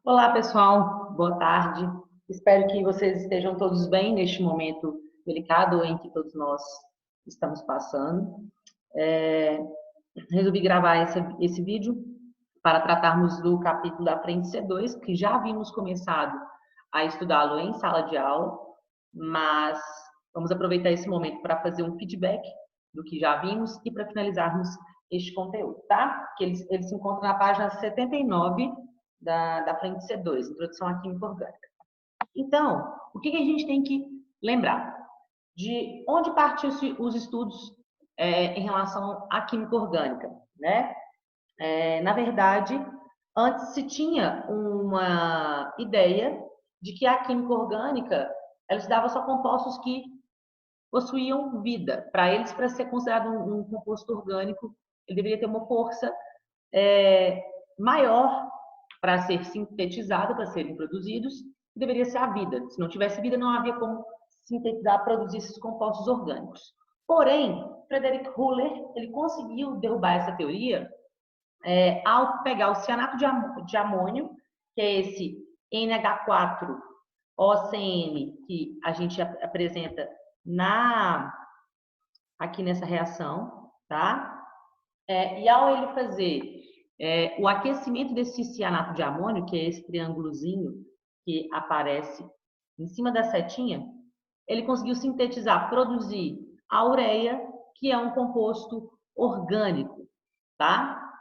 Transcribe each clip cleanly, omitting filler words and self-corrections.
Olá, pessoal. Boa tarde. Espero que vocês estejam todos bem neste momento delicado em que todos nós estamos passando. É, Resolvi gravar esse vídeo para tratarmos do capítulo da frente C2, que já havíamos começado a estudá-lo em sala de aula, mas vamos aproveitar esse momento para fazer um feedback do que já vimos e para finalizarmos este conteúdo, tá? Que ele se encontra na página 79 da frente C2, Introdução à Química Orgânica. Então, o que a gente tem que lembrar? De onde partiu os estudos em relação à química orgânica, né? Na verdade, antes se tinha uma ideia de que a química orgânica ela estudava só compostos que possuíam vida. Para eles, para ser considerado um composto orgânico, ele deveria ter uma força maior para ser sintetizado, para serem produzidos, deveria ser a vida. Se não tivesse vida, não havia como sintetizar, produzir esses compostos orgânicos. Porém, Frederick Höhler ele conseguiu derrubar essa teoria ao pegar o cianato de amônio, que é esse NH4OCN que a gente apresenta aqui nessa reação, tá? E ao ele fazer o aquecimento desse cianato de amônio, que é esse triângulozinho que aparece em cima da setinha, ele conseguiu sintetizar, produzir a ureia, que é um composto orgânico, tá?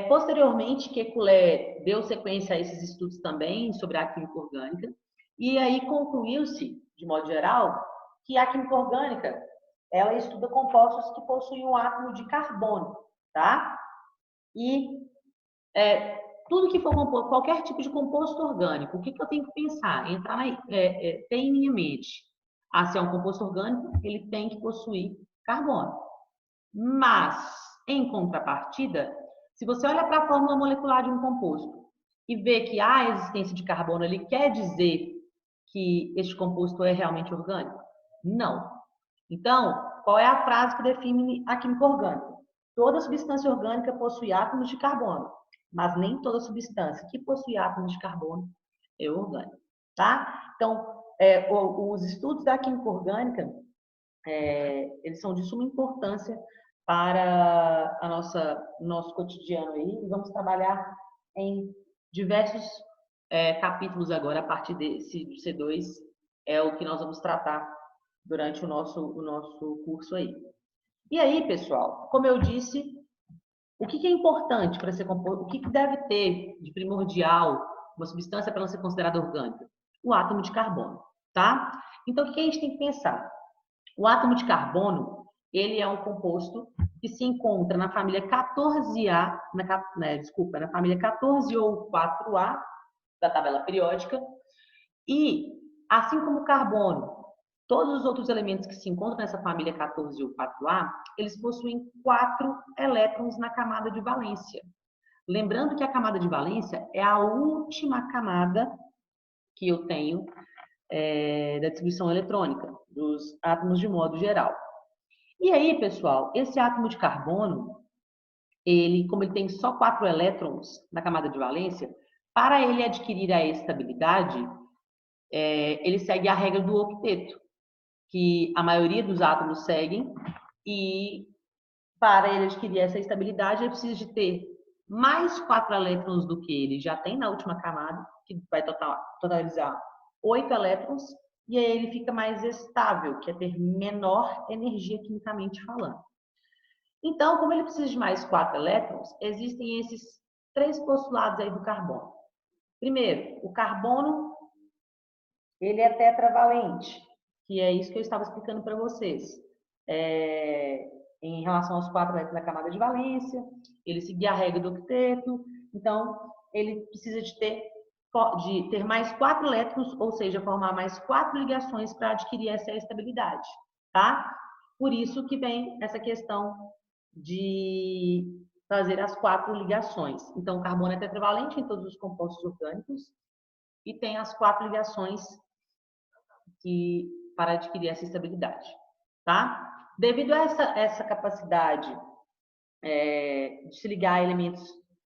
Posteriormente, Kekulé deu sequência a esses estudos também sobre a química orgânica, e aí concluiu-se, de modo geral, que a química orgânica ela estuda compostos que possuem um átomo de carbono, tá? E tudo que for composto, qualquer tipo de composto orgânico, o que eu tenho que pensar? Ter em minha mente. Se é um composto orgânico, ele tem que possuir carbono. Mas, em contrapartida, se você olha para a fórmula molecular de um composto e vê que há a existência de carbono ali, quer dizer que este composto é realmente orgânico? Não. Então, qual é a frase que define a química orgânica? Toda substância orgânica possui átomos de carbono, mas nem toda substância que possui átomos de carbono é orgânica, tá? Então, os estudos da química orgânica, eles são de suma importância para nosso cotidiano aí, e vamos trabalhar em diversos capítulos agora, a partir desse C2, é o que nós vamos tratar durante o nosso curso aí. E aí, pessoal, como eu disse, o que é importante para ser composto, o que deve ter de primordial uma substância para não ser considerada orgânica? O átomo de carbono, tá? Então, o que a gente tem que pensar? O átomo de carbono, ele é um composto que se encontra na família 14A, na família 14 ou 4A da tabela periódica, e assim como o carbono, todos os outros elementos que se encontram nessa família 14 ou 4A, eles possuem 4 elétrons na camada de valência. Lembrando que a camada de valência é a última camada que eu tenho da distribuição eletrônica, dos átomos de modo geral. E aí, pessoal, esse átomo de carbono, como ele tem só 4 elétrons na camada de valência, para ele adquirir a estabilidade, ele segue a regra do octeto, que a maioria dos átomos seguem, e para ele adquirir essa estabilidade, ele precisa de ter mais 4 elétrons do que ele já tem na última camada, que vai totalizar 8 elétrons, e aí ele fica mais estável, que é ter menor energia quimicamente falando. Então, como ele precisa de mais 4 elétrons, existem esses 3 postulados aí do carbono. Primeiro, o carbono, ele é tetravalente, que é isso que eu estava explicando para vocês. Em relação aos 4 elétrons da camada de valência, ele seguia a regra do octeto, então ele precisa de ter mais 4 elétrons, ou seja, formar mais 4 ligações para adquirir essa estabilidade, tá? Por isso que vem essa questão de fazer as 4 ligações. Então, o carbono é tetravalente em todos os compostos orgânicos e tem as 4 ligações para adquirir essa estabilidade, tá? Devido a essa capacidade de se ligar a elementos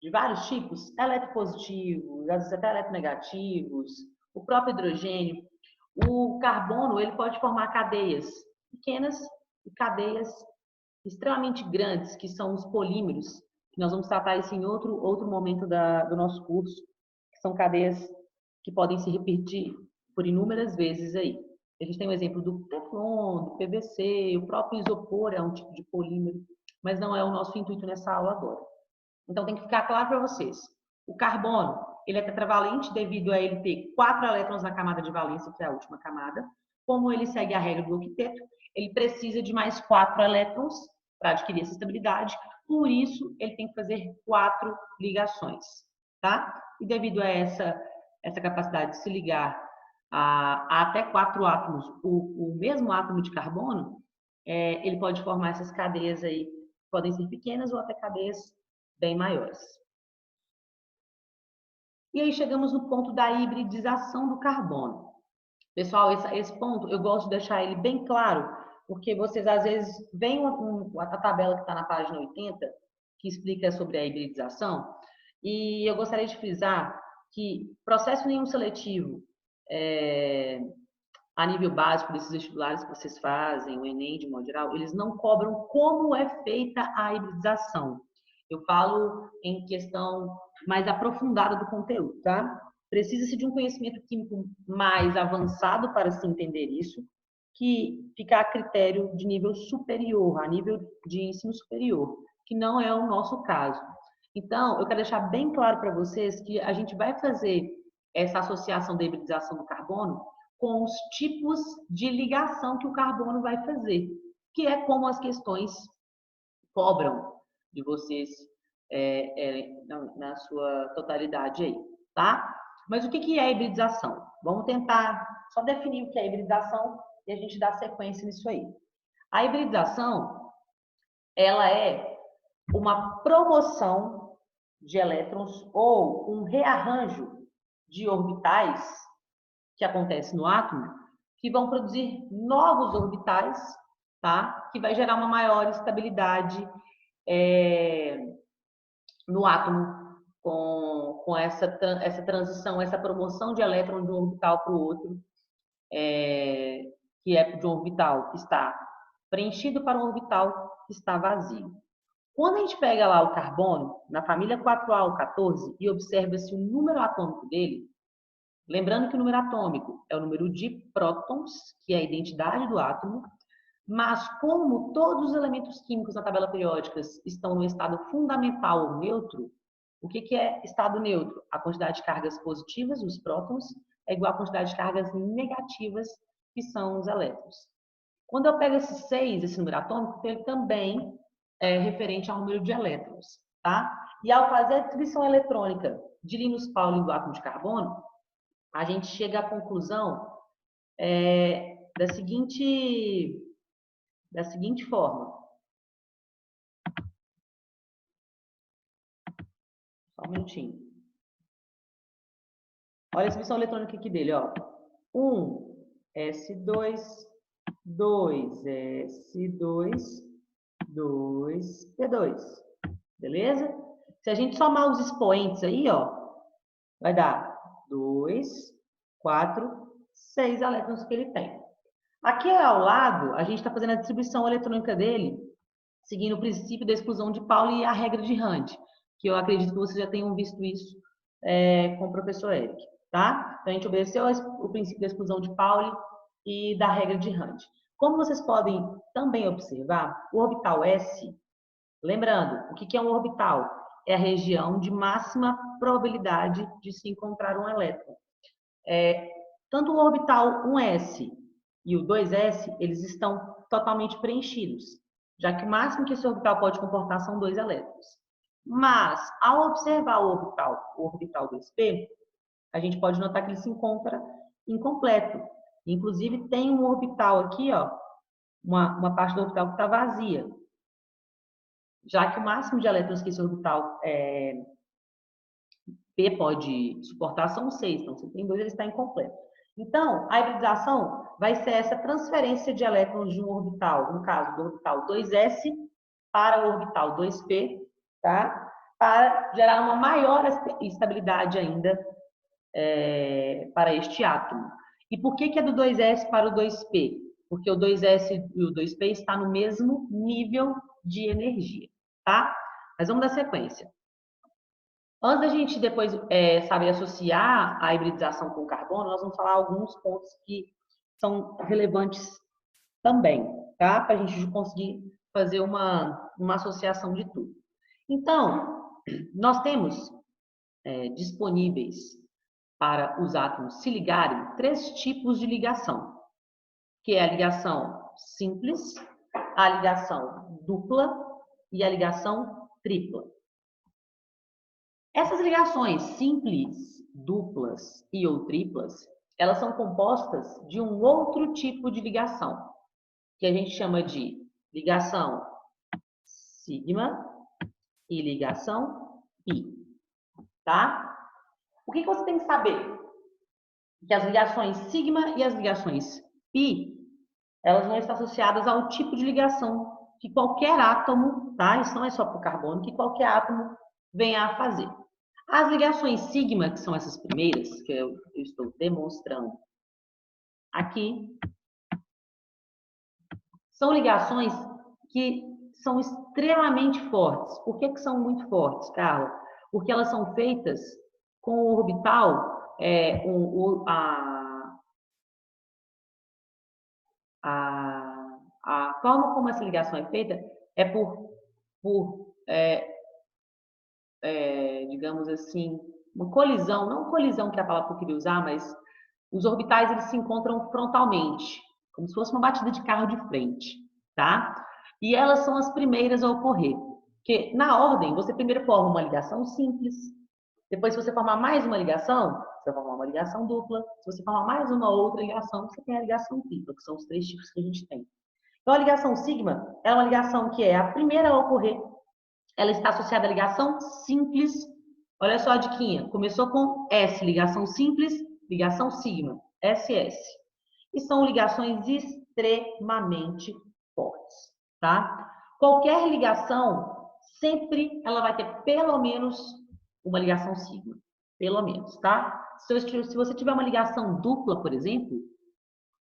de vários tipos, eletropositivos, às vezes até eletronegativos, o próprio hidrogênio. O carbono, ele pode formar cadeias pequenas e cadeias extremamente grandes, que são os polímeros, que nós vamos tratar isso em outro momento do nosso curso, que são cadeias que podem se repetir por inúmeras vezes aí. A gente tem o exemplo do Teflon, do PVC, o próprio isopor é um tipo de polímero, mas não é o nosso intuito nessa aula agora. Então tem que ficar claro para vocês. O carbono, ele é tetravalente devido a ele ter 4 elétrons na camada de valência, que é a última camada. Como ele segue a regra do octeto, ele precisa de mais 4 elétrons para adquirir essa estabilidade. Por isso, ele tem que fazer 4 ligações, tá? E devido a essa capacidade de se ligar a até 4 átomos, o mesmo átomo de carbono, ele pode formar essas cadeias aí, podem ser pequenas ou até cadeias bem maiores. E aí chegamos no ponto da hibridização do carbono. Pessoal, esse ponto eu gosto de deixar ele bem claro, porque vocês às vezes veem a tabela que está na página 80, que explica sobre a hibridização, e eu gostaria de frisar que processo nenhum seletivo a nível básico desses vestibulares que vocês fazem, o Enem de modo geral, eles não cobram como é feita a hibridização. Eu falo em questão mais aprofundada do conteúdo, tá? Precisa-se de um conhecimento químico mais avançado para se entender isso, que fica a critério de nível superior, a nível de ensino superior, que não é o nosso caso. Então, eu quero deixar bem claro para vocês que a gente vai fazer essa associação da hibridização do carbono com os tipos de ligação que o carbono vai fazer, que é como as questões cobram de vocês na sua totalidade aí, tá? Mas o que é hibridização? Vamos tentar só definir o que é hibridização e a gente dá sequência nisso aí. A hibridização, ela é uma promoção de elétrons ou um rearranjo de orbitais que acontece no átomo, que vão produzir novos orbitais, tá? Que vai gerar uma maior estabilidade no átomo com essa transição, essa promoção de elétron de um orbital para o outro, que é de um orbital que está preenchido para um orbital que está vazio. Quando a gente pega lá o carbono, na família 4A ou 14, e observa-se o número atômico dele, lembrando que o número atômico é o número de prótons, que é a identidade do átomo, mas como todos os elementos químicos na tabela periódica estão no estado fundamental ou neutro, o que é estado neutro? A quantidade de cargas positivas, os prótons, é igual à quantidade de cargas negativas, que são os elétrons. Quando eu pego esse 6, esse número atômico, ele também é referente ao número de elétrons, tá? E ao fazer a distribuição eletrônica de Linus Pauling do átomo de carbono, a gente chega à conclusão da seguinte forma. Só um minutinho. Olha a distribuição eletrônica aqui dele, ó. 1s2, 2s2, 2p2. Beleza? Se a gente somar os expoentes aí, ó, vai dar 2, 4, 6 elétrons que ele tem. Aqui ao lado, a gente está fazendo a distribuição eletrônica dele, seguindo o princípio da exclusão de Pauli e a regra de Rand, que eu acredito que vocês já tenham visto isso com o professor Eric, tá? Então, a gente obedeceu o princípio da exclusão de Pauli e da regra de Rand. Como vocês podem também observar, o orbital S, lembrando, o que é um orbital? É a região de máxima probabilidade de se encontrar um elétron. Tanto o orbital 1s e o 2s, eles estão totalmente preenchidos, já que o máximo que esse orbital pode comportar são 2 elétrons. Mas, ao observar o orbital 2p, a gente pode notar que ele se encontra incompleto. Inclusive, tem um orbital aqui, ó, uma parte do orbital que está vazia, já que o máximo de elétrons que esse orbital P pode suportar são 6, então se tem 2, ele está incompleto. Então, a hibridização vai ser essa transferência de elétrons de um orbital, no caso do orbital 2s, para o orbital 2p, tá? para gerar uma maior estabilidade ainda para este átomo. E por que é do 2s para o 2p? Porque o 2s e o 2p está no mesmo nível de energia, tá? Mas vamos dar sequência. Antes da gente depois saber associar a hibridização com o carbono, nós vamos falar alguns pontos que são relevantes também, tá? Para a gente conseguir fazer uma associação de tudo. Então, nós temos disponíveis para os átomos se ligarem 3 tipos de ligação, que é a ligação simples, a ligação dupla e a ligação tripla. Essas ligações simples, duplas e ou triplas, elas são compostas de um outro tipo de ligação, que a gente chama de ligação sigma e ligação pi, tá? O que você tem que saber? Que as ligações sigma e as ligações pi, elas vão estar associadas ao tipo de ligação que qualquer átomo, tá? Isso não é só para o carbono, que qualquer átomo venha a fazer. As ligações sigma, que são essas primeiras, que eu estou demonstrando aqui, são ligações que são extremamente fortes. Por que são muito fortes, Carla? Porque elas são feitas com o orbital, a forma como essa ligação é feita é digamos assim, uma colisão, não colisão que é a palavra que eu queria usar, mas os orbitais eles se encontram frontalmente, como se fosse uma batida de carro de frente, tá? E elas são as primeiras a ocorrer. Porque na ordem, você primeiro forma uma ligação simples, depois se você formar mais uma ligação, você vai formar uma ligação dupla, se você formar mais uma outra ligação, você tem a ligação tripla, que são os 3 tipos que a gente tem. Então a ligação sigma é uma ligação que é a primeira a ocorrer, ela está associada à ligação simples. Olha só a diquinha, começou com S, ligação simples, ligação sigma, SS. E são ligações extremamente fortes, tá? Qualquer ligação, sempre ela vai ter pelo menos uma ligação sigma, pelo menos, tá? Se você tiver uma ligação dupla, por exemplo,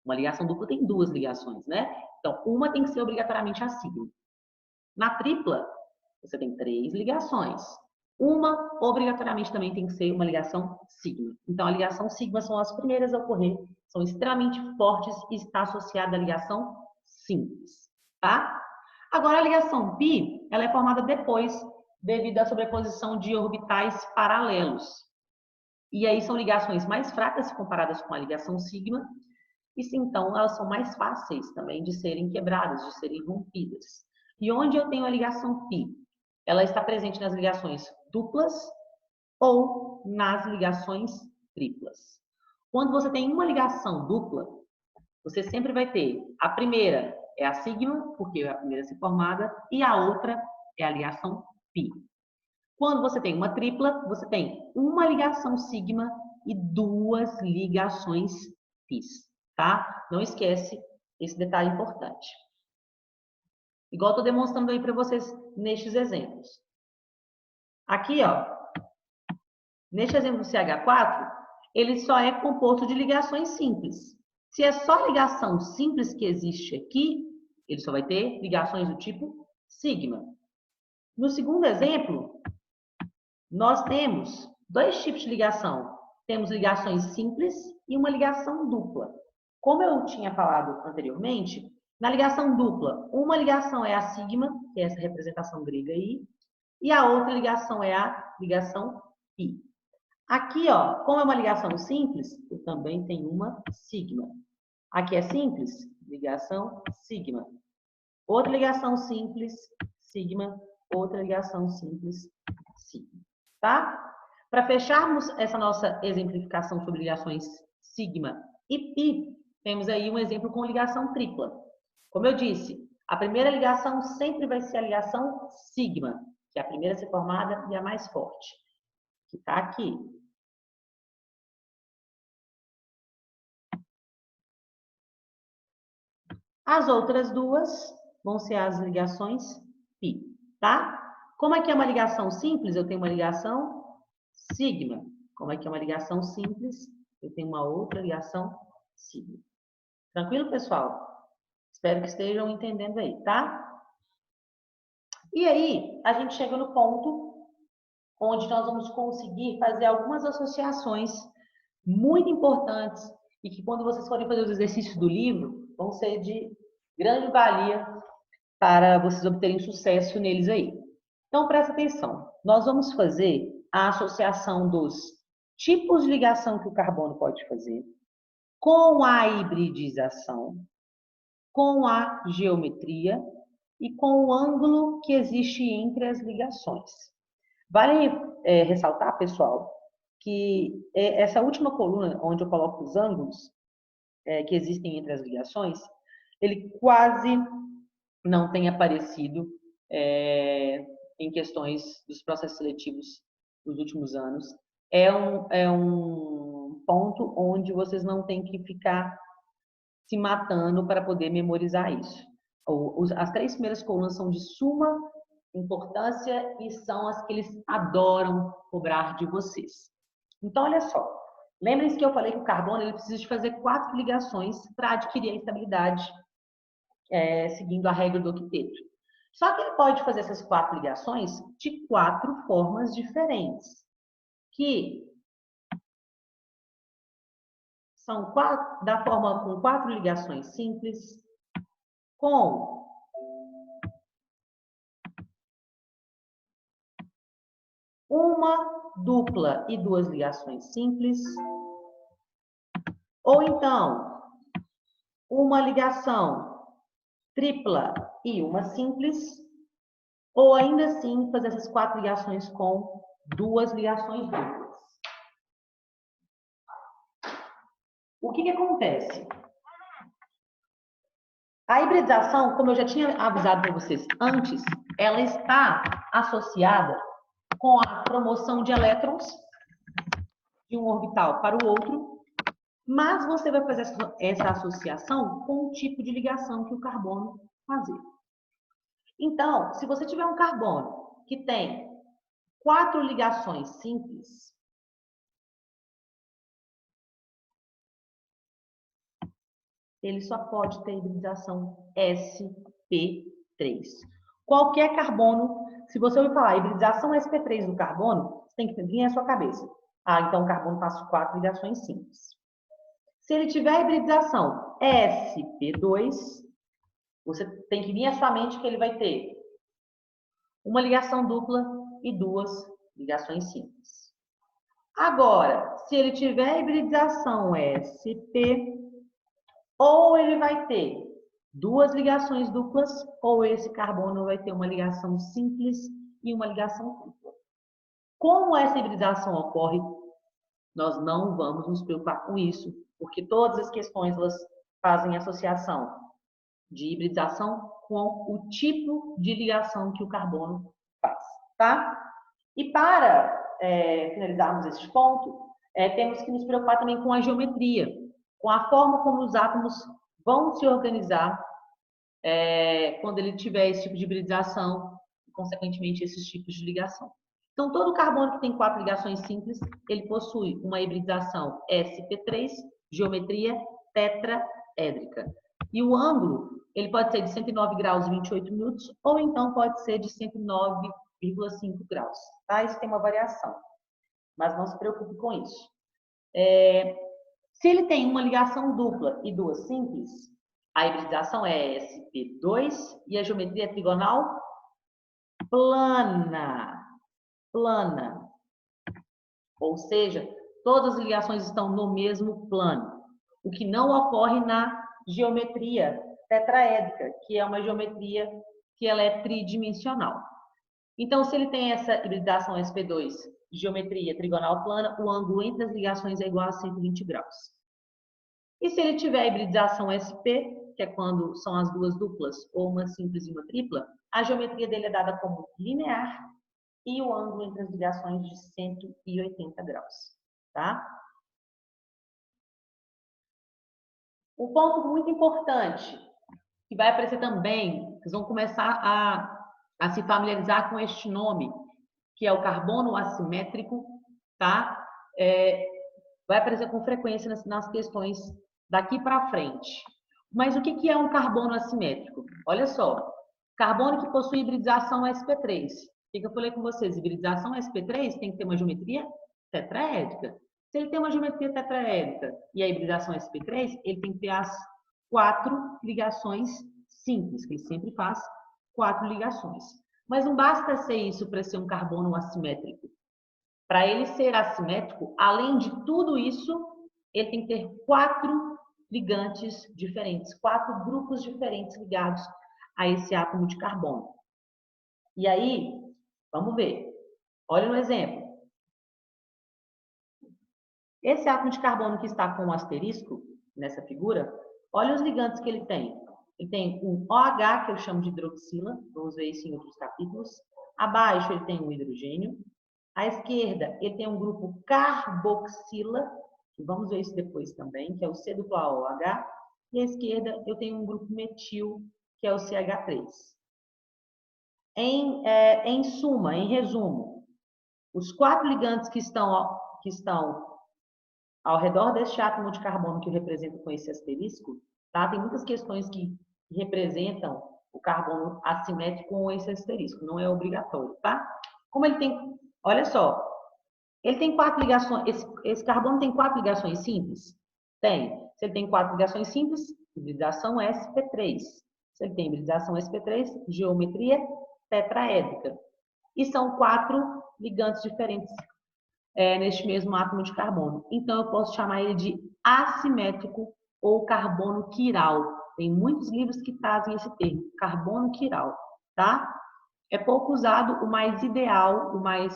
uma ligação dupla tem 2 ligações, né? Então, uma tem que ser obrigatoriamente a sigma. Na tripla, você tem 3 ligações. Uma, obrigatoriamente, também tem que ser uma ligação sigma. Então, a ligação sigma são as primeiras a ocorrer, são extremamente fortes e está associada à ligação simples, tá? Agora, a ligação pi, ela é formada depois, devido à sobreposição de orbitais paralelos. E aí são ligações mais fracas se comparadas com a ligação sigma, e então elas são mais fáceis também de serem quebradas, de serem rompidas. E onde eu tenho a ligação pi? Ela está presente nas ligações duplas ou nas ligações triplas. Quando você tem uma ligação dupla, você sempre vai ter a primeira é a sigma, porque é a primeira a ser formada, e a outra é a ligação pi. Quando você tem uma tripla, você tem uma ligação sigma e 2 ligações pis, tá? Não esquece esse detalhe importante. Igual estou demonstrando aí para vocês nestes exemplos. Aqui, ó, neste exemplo do CH4, ele só é composto de ligações simples. Se é só ligação simples que existe aqui, ele só vai ter ligações do tipo sigma. No segundo exemplo, nós temos 2 tipos de ligação. Temos ligações simples e uma ligação dupla. Como eu tinha falado anteriormente, na ligação dupla, uma ligação é a sigma, que é essa representação grega aí, e a outra ligação é a ligação pi. Aqui, ó, como é uma ligação simples, eu também tenho uma sigma. Aqui é simples, ligação sigma. Outra ligação simples, sigma. Outra ligação simples, sigma. Tá? Para fecharmos essa nossa exemplificação sobre ligações sigma e pi, temos aí um exemplo com ligação tripla. Como eu disse, a primeira ligação sempre vai ser a ligação sigma, que é a primeira a ser formada e a mais forte, que está aqui. As outras 2 vão ser as ligações pi, tá? Como é que é uma ligação simples? Eu tenho uma ligação sigma. Como é que é uma ligação simples? Eu tenho uma outra ligação sigma. Tranquilo, pessoal? Espero que estejam entendendo aí, tá? E aí, a gente chega no ponto onde nós vamos conseguir fazer algumas associações muito importantes e que quando vocês forem fazer os exercícios do livro, vão ser de grande valia para vocês obterem sucesso neles aí. Então, presta atenção. Nós vamos fazer a associação dos tipos de ligação que o carbono pode fazer com a hibridização, com a geometria e com o ângulo que existe entre as ligações. Vale ressaltar, pessoal, que essa última coluna, onde eu coloco os ângulos que existem entre as ligações, ele quase não tem aparecido em questões dos processos seletivos dos últimos anos. É um ponto onde vocês não têm que ficar se matando para poder memorizar isso. As 3 primeiras colunas são de suma importância e são as que eles adoram cobrar de vocês. Então, olha só. Lembrem-se que eu falei que o carbono ele precisa de fazer 4 ligações para adquirir a estabilidade, seguindo a regra do octeto. Só que ele pode fazer essas 4 ligações de 4 formas diferentes, que são da forma com 4 ligações simples, com uma dupla e 2 ligações simples, ou então uma ligação tripla e uma simples, ou ainda assim fazer essas 4 ligações com 2 ligações duplas. O que acontece? A hibridização, como eu já tinha avisado para vocês antes, ela está associada com a promoção de elétrons de um orbital para o outro, mas você vai fazer essa associação com o tipo de ligação que o carbono fazer. Então, se você tiver um carbono que tem 4 ligações simples, ele só pode ter hibridização sp3. Qualquer carbono, se você ouvir falar hibridização sp3 do carbono, você tem que vir na sua cabeça. Ah, então o carbono faz 4 ligações simples. Se ele tiver hibridização sp2, você tem que vir à sua mente que ele vai ter uma ligação dupla e 2 ligações simples. Agora, se ele tiver hibridização sp, ou ele vai ter 2 ligações duplas, ou esse carbono vai ter uma ligação simples e uma ligação tripla. Como essa hibridização ocorre, nós não vamos nos preocupar com isso, porque todas as questões elas fazem associação de hibridização com o tipo de ligação que o carbono faz, tá? E para finalizarmos esse ponto, temos que nos preocupar também com a geometria, com a forma como os átomos vão se organizar quando ele tiver esse tipo de hibridização e, consequentemente, esses tipos de ligação. Então, todo carbono que tem 4 ligações simples, ele possui uma hibridização sp3, geometria tetraédrica. E o ângulo, ele pode ser de 109 graus e 28 minutos, ou então pode ser de 109,5 graus. Tá? Isso tem uma variação, mas não se preocupe com isso. Se ele tem uma ligação dupla e 2 simples, a hibridização é sp2 e a geometria trigonal plana. Ou seja, todas as ligações estão no mesmo plano, o que não ocorre na geometria tetraédrica, que é uma geometria que ela é tridimensional. Então, se ele tem essa hibridização sp2, geometria trigonal plana, o ângulo entre as ligações é igual a 120 graus. E se ele tiver hibridização sp, que é quando são as 2 duplas, ou uma simples e uma tripla, a geometria dele é dada como linear e o ângulo entre as ligações de 180 graus, tá? Um ponto muito importante, que vai aparecer também, vocês vão começar a a se familiarizar com este nome, que é o carbono assimétrico, tá? Vai aparecer com frequência nas questões daqui para frente. Mas o que é um carbono assimétrico? Olha só, carbono que possui hibridização sp3. O que eu falei com vocês? Hibridização sp3 tem que ter uma geometria tetraédrica. Se ele tem uma geometria tetraédrica e a hibridação sp3, ele tem que ter as 4 ligações simples, que ele sempre faz 4 ligações. Mas não basta ser isso para ser um carbono assimétrico. Para ele ser assimétrico, além de tudo isso, ele tem que ter 4 ligantes diferentes, 4 grupos diferentes ligados a esse átomo de carbono. E aí, vamos ver. Olha um exemplo. Esse átomo de carbono que está com um asterisco nessa figura, olha os ligantes que ele tem. Ele tem um OH, que eu chamo de hidroxila, vamos ver isso em outros capítulos. Abaixo ele tem um hidrogênio. À esquerda ele tem um grupo carboxila, que vamos ver isso depois também, que é o C-OH. E à esquerda eu tenho um grupo metil, que é o CH3. Em suma, em resumo, os 4 ligantes que estão ao redor deste átomo de carbono que eu represento com esse asterisco, tá? Tem muitas questões que representam o carbono assimétrico com esse asterisco, não é obrigatório, tá? Como ele tem, olha só, ele tem 4 ligações, esse carbono tem 4 ligações simples? Tem. Se ele tem 4 ligações simples, hibridação sp3. Se ele tem hibridação sp3, geometria tetraédrica. E são 4 ligantes diferentes neste mesmo átomo de carbono. Então, eu posso chamar ele de assimétrico ou carbono quiral. Tem muitos livros que trazem esse termo, carbono quiral, tá? É pouco usado, o mais ideal, o mais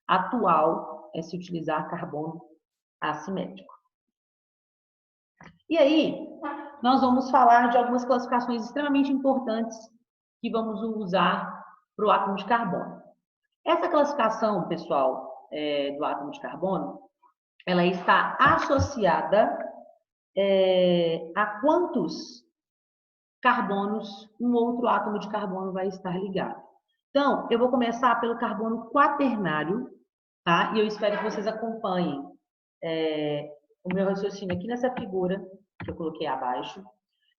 atual é se utilizar carbono assimétrico. E aí, nós vamos falar de algumas classificações extremamente importantes que vamos usar para o átomo de carbono. Essa classificação, pessoal, do átomo de carbono, ela está associada a quantos carbonos um outro átomo de carbono vai estar ligado. Então, eu vou começar pelo carbono quaternário, tá? E eu espero que vocês acompanhem o meu raciocínio aqui nessa figura que eu coloquei abaixo.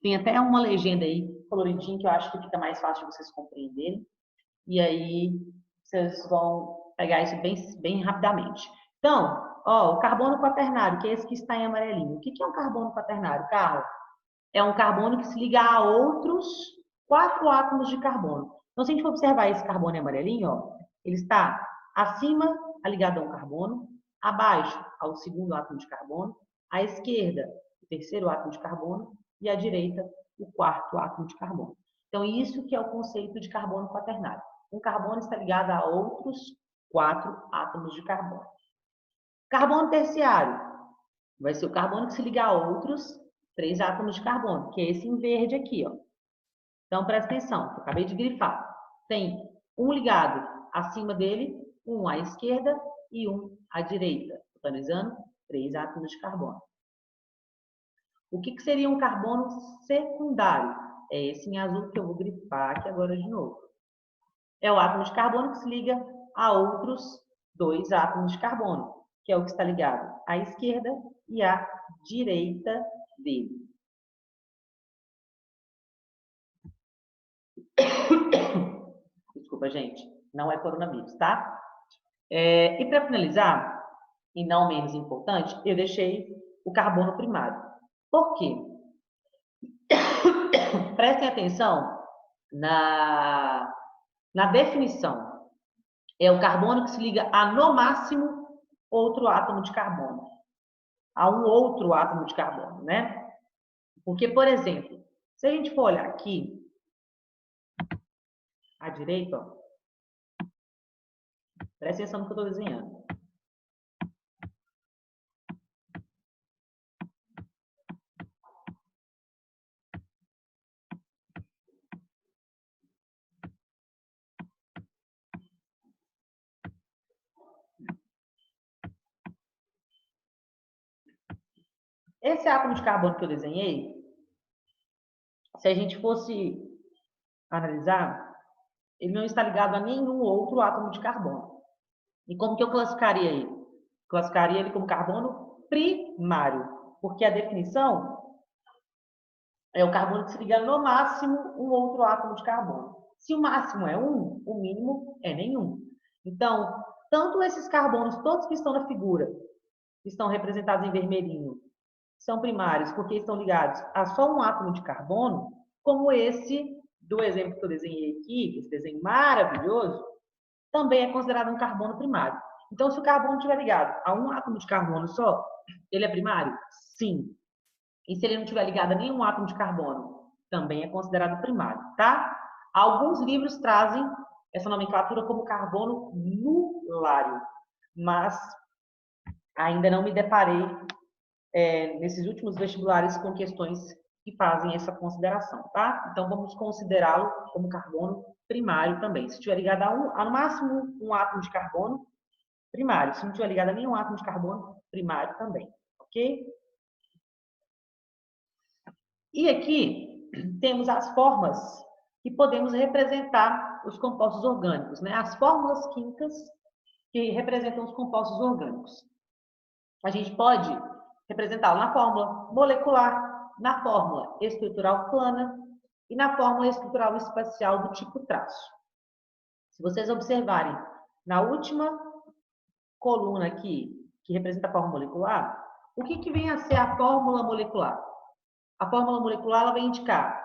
Tem até uma legenda aí, coloridinha, que eu acho que fica mais fácil de vocês compreenderem. E aí, vocês vão pegar isso bem rapidamente. Então, ó, o carbono quaternário, que é esse que está em amarelinho. O que é um carbono quaternário, Carlos? É um carbono que se liga a outros 4 átomos de carbono. Então, se a gente for observar esse carbono em amarelinho, ó, ele está acima, ligado a um carbono, abaixo, ao segundo átomo de carbono, à esquerda, o terceiro átomo de carbono, e à direita, o quarto átomo de carbono. Então, isso que é o conceito de carbono quaternário. Um carbono está ligado a outros 4 átomos de carbono. Carbono terciário vai ser o carbono que se liga a outros 3 átomos de carbono, que é esse em verde aqui, ó. Então, presta atenção, eu acabei de grifar. Tem um ligado acima dele, um à esquerda e um à direita, totalizando 3 átomos de carbono. O que seria um carbono secundário? É esse em azul que eu vou grifar aqui agora de novo. É o átomo de carbono que se liga a outros 2 átomos de carbono, que é o que está ligado à esquerda e à direita dele. Desculpa, gente. Não é coronavírus, tá? E para finalizar, e não menos importante, eu deixei o carbono primário. Por quê? Prestem atenção na definição. É o carbono que se liga a, no máximo, outro átomo de carbono. A um outro átomo de carbono, né? Porque, por exemplo, se a gente for olhar aqui, à direita, ó, presta atenção no que eu estou desenhando. Esse átomo de carbono que eu desenhei, se a gente fosse analisar, ele não está ligado a nenhum outro átomo de carbono. E como que eu classificaria ele? Classificaria ele como carbono primário, porque a definição é o carbono que se liga no máximo um outro átomo de carbono. Se o máximo é 1, o mínimo é nenhum. Então, tanto esses carbonos, todos que estão na figura, que estão representados em vermelhinho, são primários porque estão ligados a só um átomo de carbono, como esse do exemplo que eu desenhei aqui, esse desenho maravilhoso, também é considerado um carbono primário. Então, se o carbono estiver ligado a um átomo de carbono só, ele é primário? Sim. E se ele não estiver ligado a nenhum átomo de carbono, também é considerado primário, tá? Alguns livros trazem essa nomenclatura como carbono nulário, mas ainda não me deparei nesses últimos vestibulares com questões que fazem essa consideração, tá? Então, vamos considerá-lo como carbono primário também. Se estiver ligado a no máximo um átomo de carbono, primário. Se não estiver ligado a nenhum átomo de carbono, primário também, ok? E aqui temos as formas que podemos representar os compostos orgânicos, né? As fórmulas químicas que representam os compostos orgânicos. A gente pode representá-lo na fórmula molecular, na fórmula estrutural plana e na fórmula estrutural espacial do tipo traço. Se vocês observarem, na última coluna aqui, que representa a fórmula molecular, o que vem a ser a fórmula molecular? A fórmula molecular ela vai indicar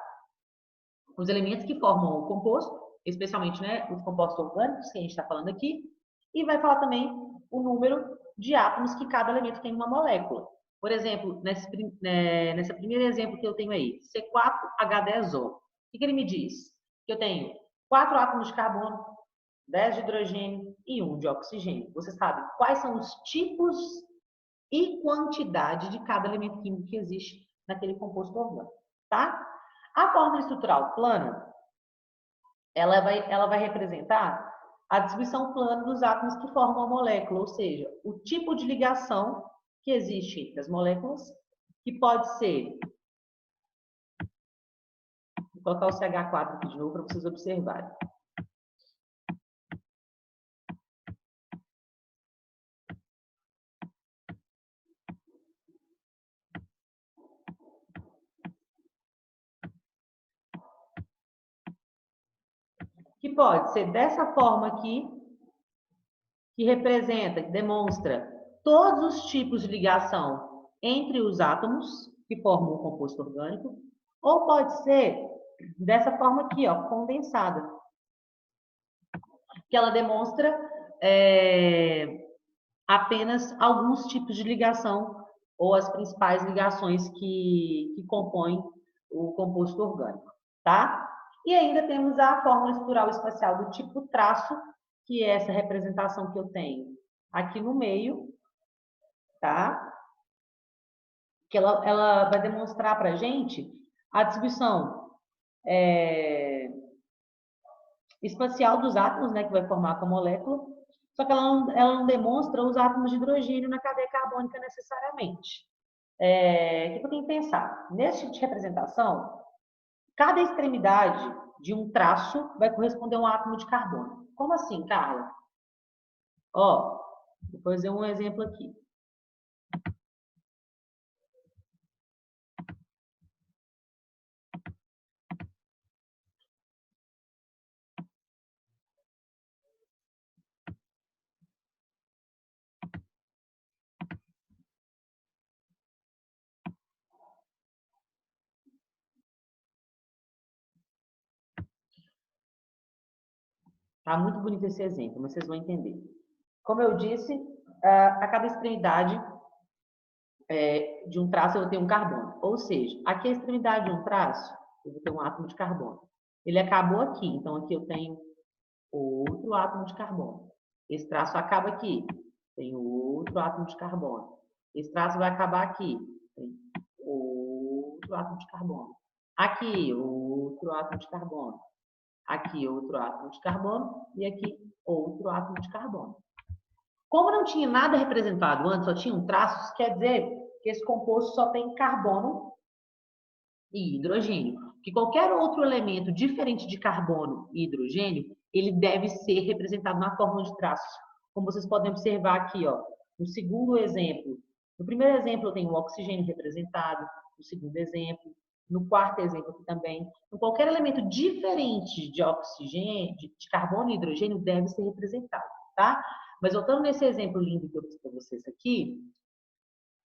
os elementos que formam o composto, especialmente, né, os compostos orgânicos que a gente está falando aqui, e vai falar também o número de átomos que cada elemento tem em uma molécula. Por exemplo, nesse primeiro exemplo que eu tenho aí, C4H10O. O que ele me diz? Que eu tenho 4 átomos de carbono, 10 de hidrogênio e 1 de oxigênio. Você sabe quais são os tipos e quantidade de cada elemento químico que existe naquele composto orgânico, tá? A fórmula estrutural plana, ela vai representar a distribuição plana dos átomos que formam a molécula, ou seja, o tipo de ligação que existe entre as moléculas, que pode ser... Vou colocar o CH4 aqui de novo para vocês observarem. Que pode ser dessa forma aqui, que representa, que demonstra todos os tipos de ligação entre os átomos que formam o composto orgânico, ou pode ser dessa forma aqui, ó, condensada, que ela demonstra apenas alguns tipos de ligação ou as principais ligações que compõem o composto orgânico, tá? E ainda temos a fórmula estrutural espacial do tipo traço, que é essa representação que eu tenho aqui no meio, tá? Que ela vai demonstrar para a gente a distribuição espacial dos átomos, né, que vai formar com a molécula, só que ela não demonstra os átomos de hidrogênio na cadeia carbônica necessariamente. O que eu tenho que pensar? Nesse tipo de representação, cada extremidade de um traço vai corresponder a um átomo de carbono. Como assim, Carla? Ó, vou fazer um exemplo aqui. Tá muito bonito esse exemplo, mas vocês vão entender. Como eu disse, a cada extremidade de um traço eu vou ter um carbono. Ou seja, aqui a extremidade de um traço, eu vou ter um átomo de carbono. Ele acabou aqui, então aqui eu tenho outro átomo de carbono. Esse traço acaba aqui, tem outro átomo de carbono. Esse traço vai acabar aqui, tem outro átomo de carbono. Aqui, outro átomo de carbono. Aqui, outro átomo de carbono. E aqui, outro átomo de carbono. Como não tinha nada representado antes, só tinham traços, quer dizer que esse composto só tem carbono e hidrogênio. Que qualquer outro elemento diferente de carbono e hidrogênio, ele deve ser representado na fórmula de traço. Como vocês podem observar aqui, ó, no segundo exemplo, no primeiro exemplo eu tenho o oxigênio representado, no segundo exemplo, no quarto exemplo aqui também. Então, qualquer elemento diferente de oxigênio, de carbono e hidrogênio deve ser representado, tá? Mas voltando nesse exemplo lindo que eu fiz para vocês aqui,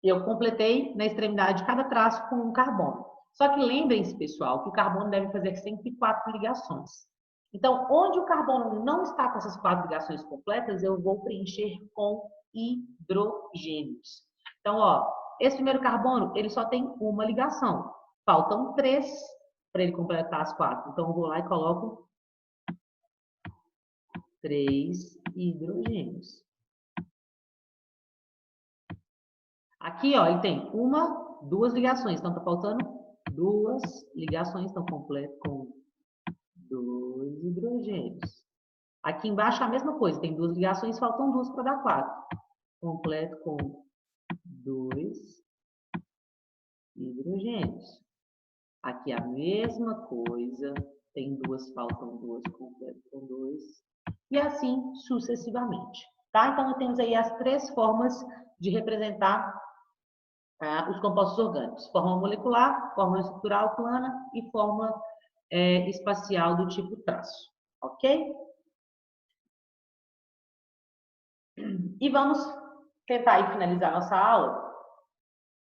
eu completei na extremidade de cada traço com um carbono. Só que lembrem-se, pessoal, que o carbono deve fazer sempre 4 ligações. Então, onde o carbono não está com essas 4 ligações completas, eu vou preencher com hidrogênios. Então, ó, esse primeiro carbono, ele só tem uma ligação. Faltam 3 para ele completar as 4. Então, eu vou lá e coloco 3 hidrogênios. Aqui, ó, ele tem 1, 2 ligações. Então, tá faltando 2 ligações. Então, completo com 2 hidrogênios. Aqui embaixo a mesma coisa. Tem 2 ligações, faltam 2 para dar 4. Completo com 2 hidrogênios. Aqui a mesma coisa. Tem 2, faltam 2, completo com 2. E assim sucessivamente. Tá? Então, temos aí as 3 formas de representar os compostos orgânicos. Forma molecular, forma estrutural plana e forma espacial do tipo traço. Ok? E vamos tentar finalizar nossa aula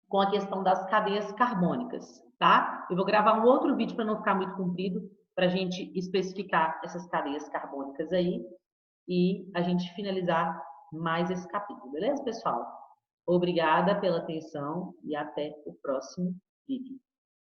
com a questão das cadeias carbônicas, tá? Eu vou gravar um outro vídeo para não ficar muito comprido, para a gente especificar essas cadeias carbônicas aí e a gente finalizar mais esse capítulo, beleza, pessoal? Obrigada pela atenção e até o próximo vídeo.